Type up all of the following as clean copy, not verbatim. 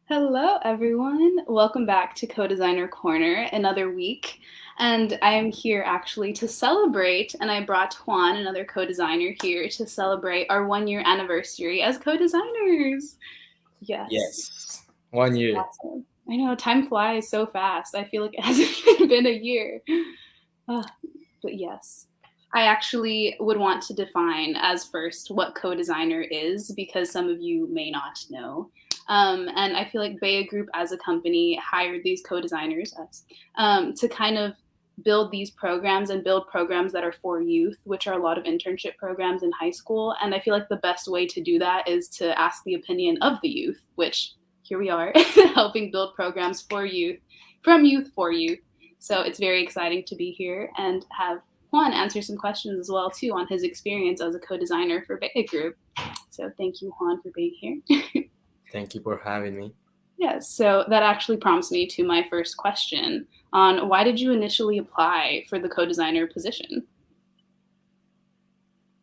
Hello, everyone. Welcome back to Co-Designer Corner, another week. And I am here actually to celebrate, and I brought Juan, another co-designer, here to celebrate our 1 year anniversary as co-designers. Yes, Yes, 1 year. awesome. I know, time flies so fast. I feel like it hasn't even been a year. Ah, but yes, I actually would want to define as first what co-designer is because some of you may not know. And I feel like Bayha Group as a company hired these co-designers, us, to kind of build these programs and build programs that are for youth, which are a lot of internship programs in high school. And I feel like the best way to do that is to ask the opinion of the youth, which here we are, helping build programs for youth, from youth for youth. So it's very exciting to be here and have Juan answer some questions as well too on his experience as a co-designer for Bayha Group. So thank you, Juan, for being here. Thank you for having me. Yes, so that actually prompts me to my first question on why did you initially apply for the co-designer position?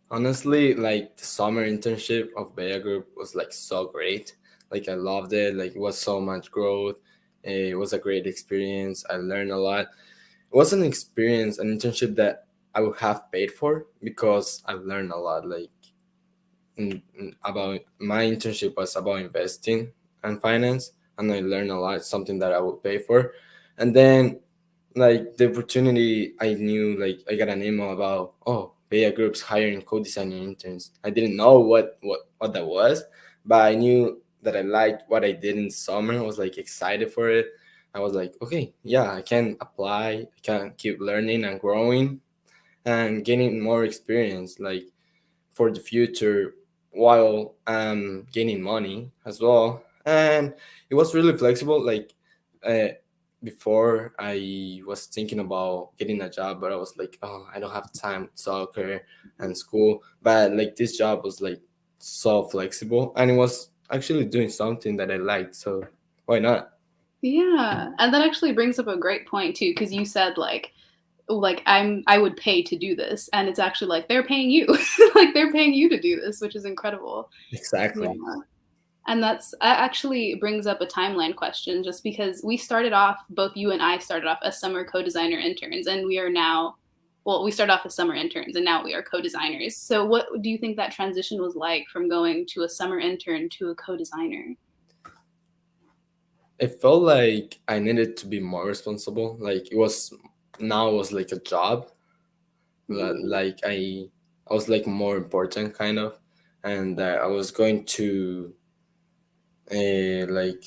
Honestly, like the summer internship of Bayha Group was like so great. Like I loved it. Like it was so much growth. It was a great experience. I learned a lot. It was an experience, an internship that I would have paid for because I learned a lot. Like about my internship was about investing and finance, and I learned a lot. Something that I would pay for, and then like the opportunity, I knew like I got an email about, oh, Bayha Group's hiring co-designing interns. I didn't know what that was, but I knew that I liked what I did in summer. I was like excited for it. I was like, okay, yeah, I can apply. I can keep learning and growing and gaining more experience like for the future while gaining money as well. And it was really flexible. Like uh, before, I was thinking about getting a job, but I was like, oh, I don't have time, soccer and school. But like this job was like so flexible, and it was actually doing something that I liked. So why not? Yeah, and that actually brings up a great point too, because you said I would pay to do this, and it's actually like they're paying you, like they're paying you to do this, which is incredible. Yeah. Exactly. And that actually brings up a timeline question just because we started off, both you and I started off as summer co-designer interns, and we are now, well, we started off as summer interns and now we are co-designers. So what do you think that transition was like from going to a summer intern to a co-designer? It felt like I needed to be more responsible. Like it was now it was like a job. Like I was like more important kind of, and I was going to like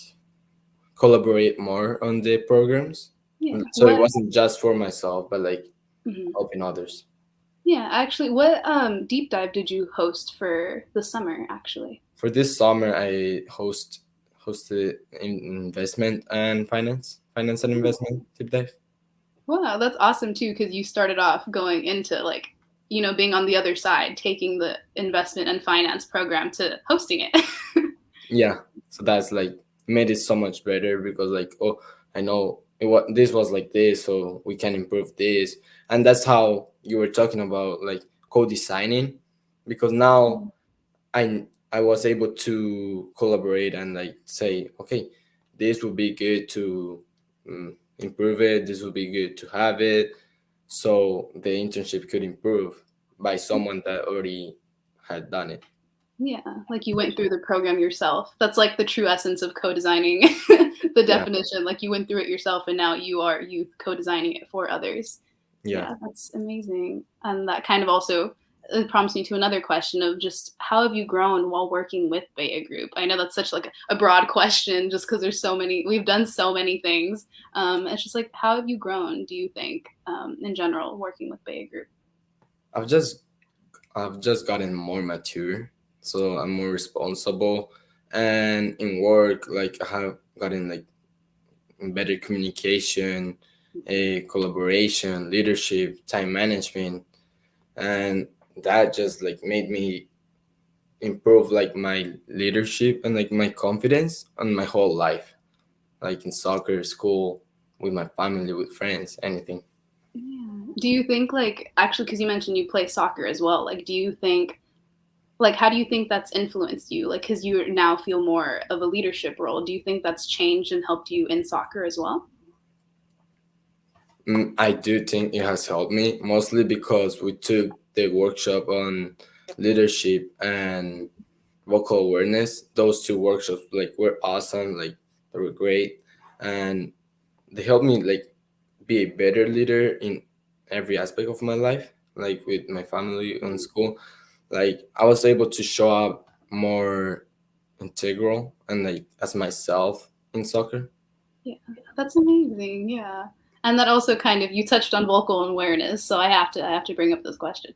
collaborate more on the programs. Yeah. So it What? wasn't just for myself, but like Mhm. helping others. Yeah, actually, what deep dive did you host for the summer, actually? For this summer, I hosted investment and finance and investment deep dive. Wow, that's awesome too, because you started off going into being on the other side, taking the investment and finance program to hosting it. Yeah, so that's like made it so much better because like, oh, I know what this was like this, so we can improve this. And that's how you were talking about like co-designing, because now I was able to collaborate and like say, okay, this would be good to improve it, this would be good to have it, so the internship could improve by someone that already had done it. Yeah, like you went through the program yourself. That's like the true essence of co-designing, the Yeah, definition. Like you went through it yourself and now you co-designing it for others. yeah. Yeah, that's amazing. And that kind of also prompts me to another question of just how have you grown while working with Bayha Group? I know that's such like a broad question just because there's so many, we've done so many things. It's just like, how have you grown, do you think, in general, working with Bayha Group? I've just I've just gotten more mature, so I'm more responsible, and in work, like I have gotten like better communication, a collaboration, leadership, time management, and that just like made me improve like my leadership and like my confidence on my whole life, like in soccer, school, with my family, with friends, anything. Yeah. Do you think like actually because you mentioned you play soccer as well, like do you think Like, how do you think that's influenced you? Like, because you now feel more of a leadership role. Do you think that's changed and helped you in soccer as well? I do think it has helped me mostly because we took the workshop on leadership and vocal awareness. Those two workshops like were awesome, like they were great, and they helped me like be a better leader in every aspect of my life, like with my family and school. Like I was able to show up more integral and like as myself in soccer. Yeah, that's amazing. Yeah. And that also kind of you touched on vocal awareness, so I have to bring up this question.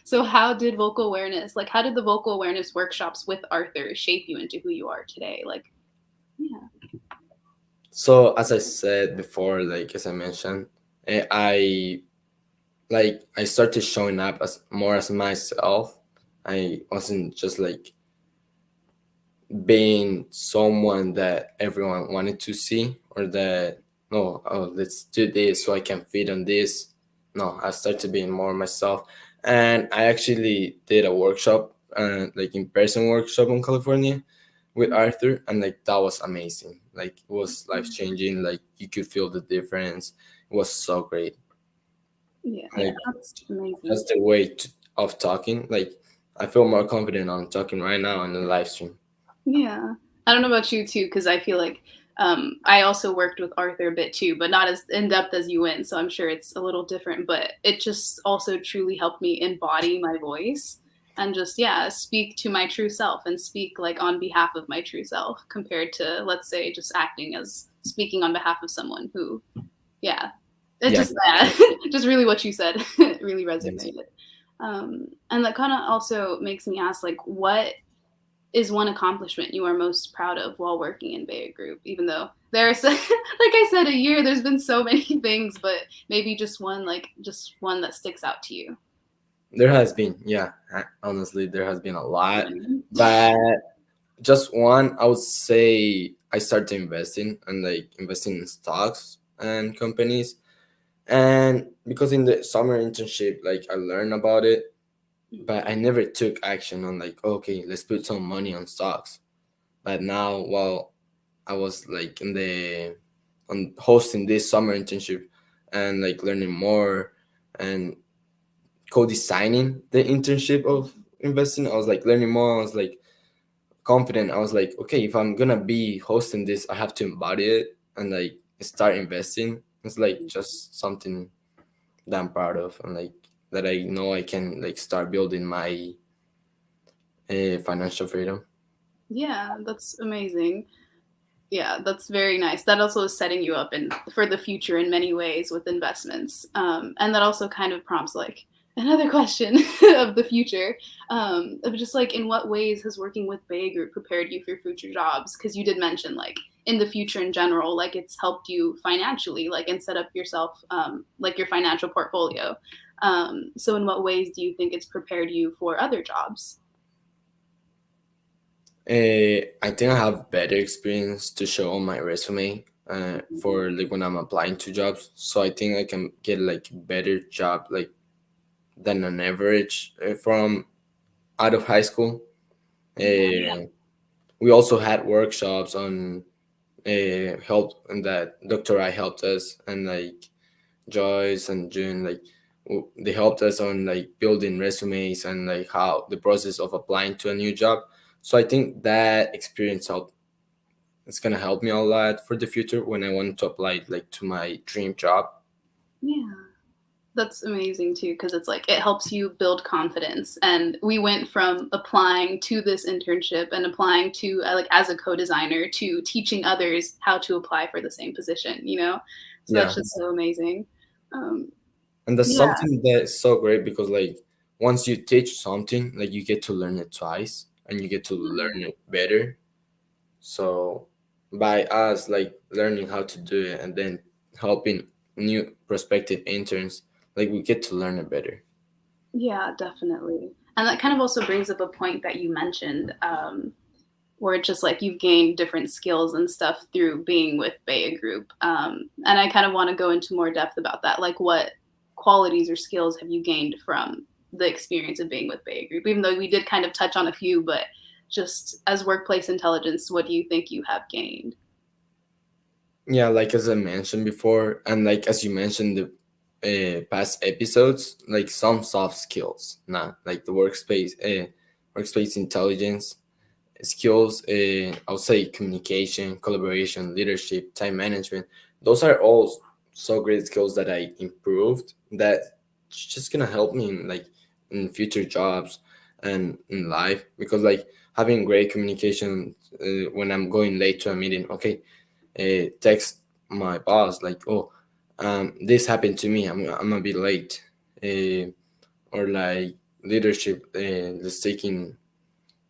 So how did vocal awareness, like how did the vocal awareness workshops with Arthur shape you into who you are today? Like, yeah. So as I said before, like as I mentioned, I like I started showing up as more as myself. I wasn't just like being someone that everyone wanted to see, or that no, oh, let's do this so I can fit on this. No, I started being more myself, and I actually did a workshop, like in person workshop in California with Arthur, and like that was amazing. Like it was life changing. Like you could feel the difference. It was so great. Yeah, Like that's amazing. just the way of talking. Like I feel more confident on talking right now on the live stream. Yeah. I don't know about you too, because I feel like I also worked with Arthur a bit too, but not as in depth as you went. So I'm sure it's a little different, but it just also truly helped me embody my voice and just, yeah, speak to my true self and speak like on behalf of my true self compared to, let's say, just acting as speaking on behalf of someone who, yeah, it Yeah. just, yeah, just really what you said really Yes. resonated. And that kind of also makes me ask, like, what is one accomplishment you are most proud of while working in Bayha Group? Even though there's, like I said, a year, there's been so many things, but maybe just one, like just one that sticks out to you. There has been, yeah, honestly, there has been a lot, Mhm. but just one, I would say I started investing and like investing in stocks and companies. And because in the summer internship, like I learned about it, but I never took action on like, okay, let's put some money on stocks. But now, while I was like in the on hosting this summer internship and like learning more and co-designing the internship of investing, I was like learning more. I was like confident. I was like, okay, if I'm gonna be hosting this, I have to embody it and like start investing. It's like just something that I'm proud of, and like that I know I can like start building my financial freedom. Yeah, that's amazing. Yeah, that's very nice. That also is setting you up in for the future in many ways with investments. And that also kind of prompts like another question of the future, of just like in what ways has working with Bay Group prepared you for future jobs? Because you did mention like in the future in general, like it's helped you financially, like and set up yourself, like your financial portfolio. So in what ways do you think it's prepared you for other jobs? I think I have better experience to show on my resume for like when I'm applying to jobs. So I think I can get like better job like than an average from out of high school. Uh, we also had workshops on help, and that Dr. I helped us, and like Joyce and June, like they helped us on like building resumes and like how the process of applying to a new job. So I think that experience helped. It's gonna help me a lot for the future when I want to apply like to my dream job. Yeah. That's amazing too, because it's like it helps you build confidence. And we went from applying to this internship and applying to like as a co-designer to teaching others how to apply for the same position, you know? So that's Yeah, just so amazing. Um, and that's yeah, something that's so great because like once you teach something, like you get to learn it twice and you get to learn it better. So by us like learning how to do it and then helping new prospective interns, like we get to learn it better. yeah, definitely. And that kind of also brings up a point that you mentioned, where it's just like you've gained different skills and stuff through being with Bayha Group. And I kind of want to go into more depth about that. Like, what qualities or skills have you gained from the experience of being with Bayha Group, even though we did kind of touch on a few, but just as workplace intelligence, what do you think you have gained? Yeah, like as I mentioned before, and like as you mentioned the past episodes, like some soft skills, not like the workspace intelligence skills. I would say communication, collaboration, leadership, time management. Those are all so great skills that I improved. That it's just gonna help me in like in future jobs and in life, because like having great communication when I'm going late to a meeting. Okay, text my boss like, oh, this happened to me, I'm gonna be late. Or like leadership, let's taking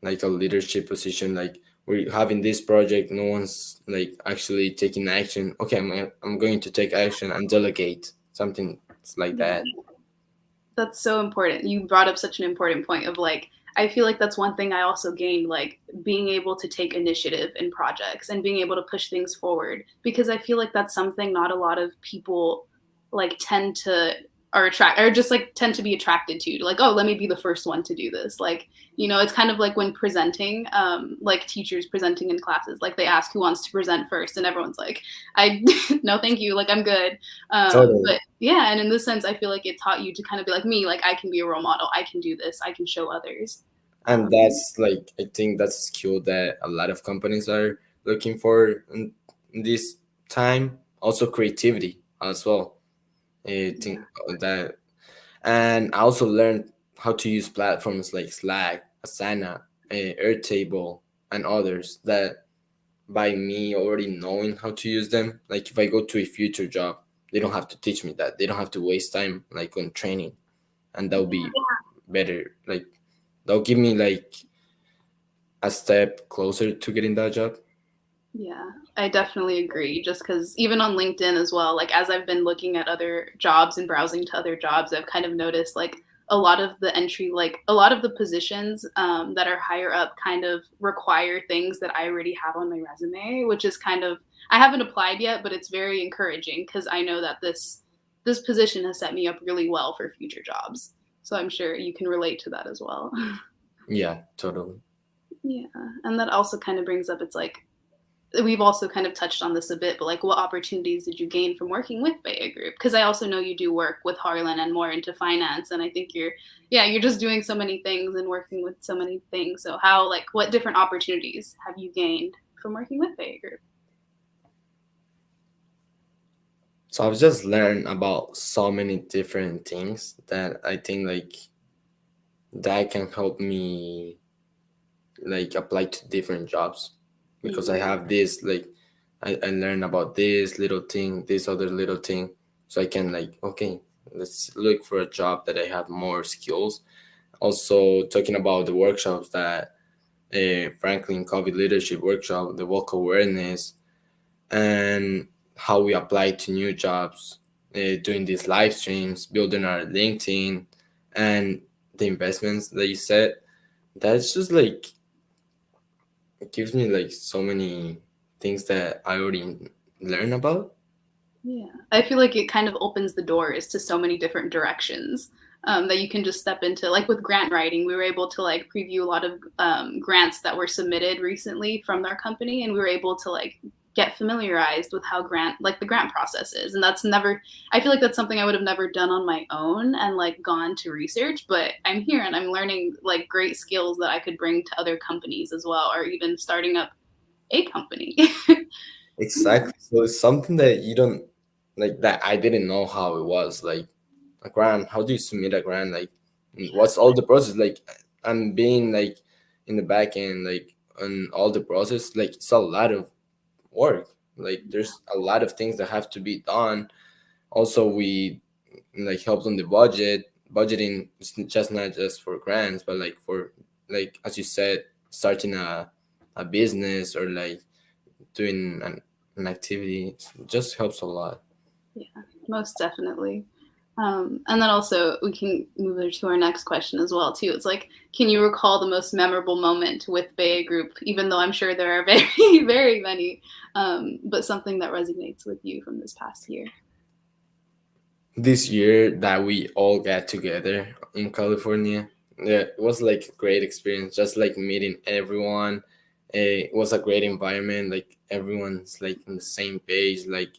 like a leadership position, like we're having this project, no one's like actually taking action. Okay, I'm going to take action and delegate something like Yeah. that. That's so important. You brought up such an important point of like, I feel like that's one thing I also gained, like being able to take initiative in projects and being able to push things forward. Because I feel like that's something not a lot of people like tend to or attract or just like tend to be attracted to. Like, oh, let me be the first one to do this. Like, it's kind of like when presenting, like teachers presenting in classes, like they ask who wants to present first, and everyone's like, I no, thank you, like I'm good. Totally. But yeah, and in this sense, I feel like it taught you to kind of be like me, like I can be a role model, I can do this, I can show others. And that's like, I think that's a skill that a lot of companies are looking for in this time. Also creativity as well. I think that. And I also learned how to use platforms like Slack, Asana, Airtable, and others, that by me already knowing how to use them, like if I go to a future job, they don't have to teach me that. They don't have to waste time like on training, and that'll be better. Like that'll give me like a step closer to getting that job. Yeah, I definitely agree. Just because even on LinkedIn as well, like as I've been looking at other jobs and browsing to other jobs, I've kind of noticed like a lot of the entry, like a lot of the positions that are higher up kind of require things that I already have on my resume, which is kind of, I haven't applied yet, but it's very encouraging because I know that this position has set me up really well for future jobs. So I'm sure you can relate to that as well. Yeah, totally. Yeah, and that also kind of brings up, it's like we've also kind of touched on this a bit, but like what opportunities did you gain from working with Bayha Group? Because I also know you do work with Harlan and more into finance, and I think you're just doing so many things and working with so many things. So how, like, what different opportunities have you gained from working with Bayha Group? So I've just learned about so many different things that I think like that can help me like apply to different jobs, because I Mm, have this like I learn about this little thing, this other little thing, so I can like, okay, let's look for a job that I have more skills. Also talking about the workshops that Franklin COVID leadership workshop, the vocal awareness, and how we apply to new jobs, doing these live streams, building our LinkedIn, and the investments that you said. That's just like, it gives me like so many things that I already learn about. yeah, I feel like it kind of opens the doors to so many different directions that you can just step into. Like with grant writing, we were able to like preview a lot of grants that were submitted recently from their company, and we were able to like get familiarized with how the grant process is. And that's never, I feel like that's something I would have never done on my own and like gone to research, but I'm here and I'm learning like great skills that I could bring to other companies as well, or even starting up a company. Exactly. So it's something that you don't like, that I didn't know how it was. Like a grant, how do you submit a grant? Like what's all the process? Like I'm being like in the back end, like on all the process, like it's a lot of work. Like there's a lot of things that have to be done. Also we like helped on the budgeting. It's just not just for grants, but like for, like as you said, starting a business, or like doing an activity. It just helps a lot. Yeah, most definitely. And then also we can move to our next question as well too. It's like, can you recall the most memorable moment with Bayha Group? Even though I'm sure there are very, very many, but something that resonates with you from this past year. this year that we all got together in California. Yeah, it was like a great experience, just like meeting everyone. It was a great environment, like everyone's like on the same page, like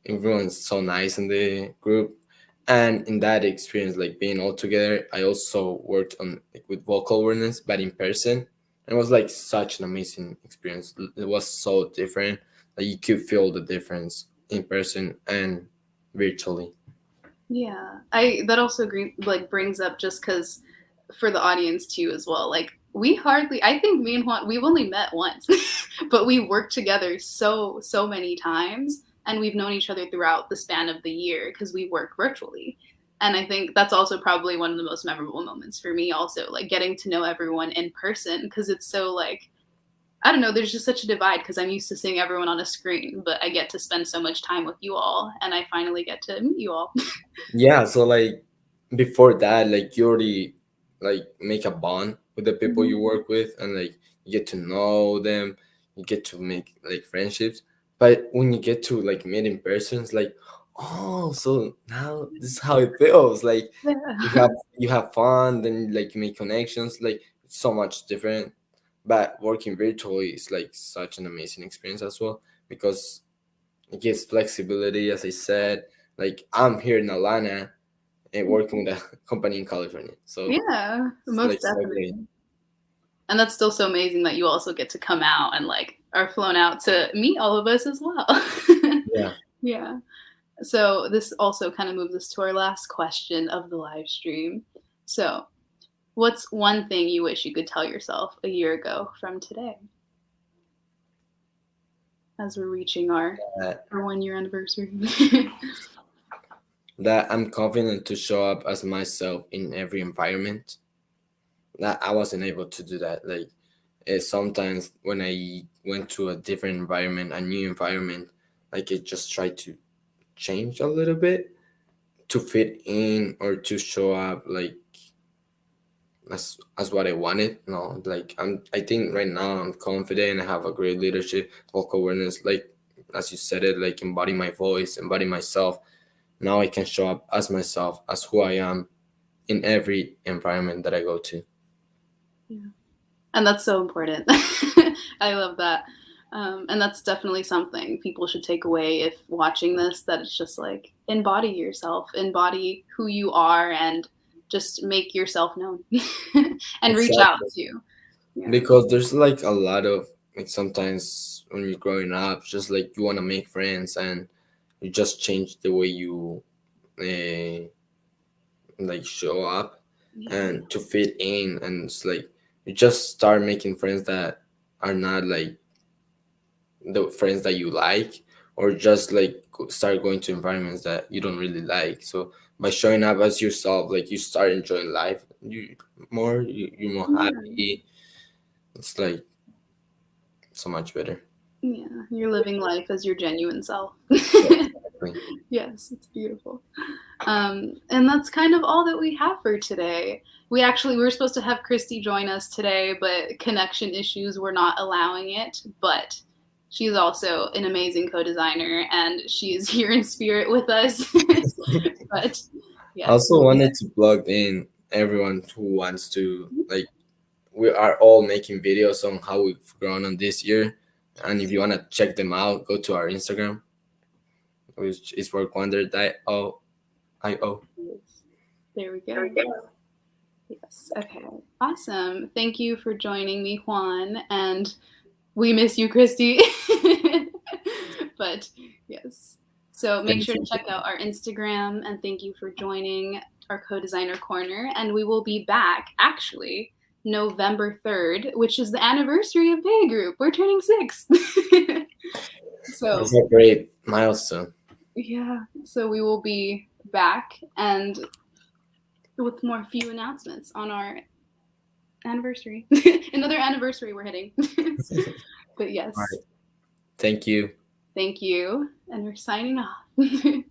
everyone's so nice in the group. And in that experience, like being all together, I also worked on like with vocal awareness, but in person. It was like such an amazing experience. It was so different. Like you could feel the difference in person and virtually. Yeah, I that also like brings up just because for the audience too as well. Like we hardly, I think me and Juan, we've only met once, but we worked together so many times, and we've known each other throughout the span of the year because we work virtually. And I think that's also probably one of the most memorable moments for me. Also, like getting to know everyone in person because it's so like I don't know, there's just such a divide because I'm used to seeing everyone on a screen, but I get to spend so much time with you all, and I finally get to meet you all. Yeah, so like before that, like you already like make a bond with the people Mhm. you work with, and like you get to know them, you get to make like friendships. But when you get to like meet in person, it's like, oh, so now this is how it feels. Like you Yeah. have you have fun, then like you make connections. Like it's so much different. But working virtually is like such an amazing experience as well because it gives flexibility, as I said. Like I'm here in Atlanta and working with a company in California. So Yeah, it's like most so great. definitely. And that's still so amazing that you also get to come out and like are flown out to meet all of us as well. Yeah. Yeah. So this also kind of moves us to our last question of the live stream. So, what's one thing you wish you could tell yourself a year ago from today as we're reaching That, our 1 year anniversary? that I'm confident to show up as myself in every environment. That I wasn't able to do that. Like sometimes when I went to a different environment, a new environment, like I just tried to change a little bit to fit in or to show up like as what I wanted. No, like I think right now I'm confident. I have a great leadership, vocal awareness. Like as you said it, like embody my voice, embody myself. Now I can show up as myself, as who I am in every environment that I go to. Yeah. And that's so important. I love that. And that's definitely something people should take away if watching this, that it's just like embody yourself, embody who you are, and just make yourself known and reach out Exactly. to. Yeah. Because there's like a lot of like sometimes when you're growing up, just like you want to make friends and you just change the way you uh, like show up Yeah. and to fit in, and it's like you just start making friends that are not like the friends that you like, or just like start going to environments that you don't really like. So by showing up as yourself, like you start enjoying life you're more Yeah. happy. It's like so much better. Yeah. You're living life as your genuine self. Yeah, exactly. Yes, it's beautiful. And that's kind of all that we have for today. We were supposed to have Christy join us today, but connection issues were not allowing it. But she's also an amazing co-designer, and she is here in spirit with us. But I yes, also wanted to plug in everyone who wants to like we are all making videos on how we've grown on this year, and if you want to check them out, go to our Instagram, which is workwonder.io. there we go. Yes. Okay. Awesome. Thank you for joining me, Juan, and we miss you, Christy. But yes. So make Thank sure to you. check out our Instagram, and thank you for joining our co-designer corner. And we will be back actually November 3rd, which is the anniversary of Bayha Group. We're turning 6. It's So a great milestone. yeah, so we will be back and with more few announcements on our anniversary. Another anniversary we're hitting. But All yes, right. Thank you. thank you. And we're signing off.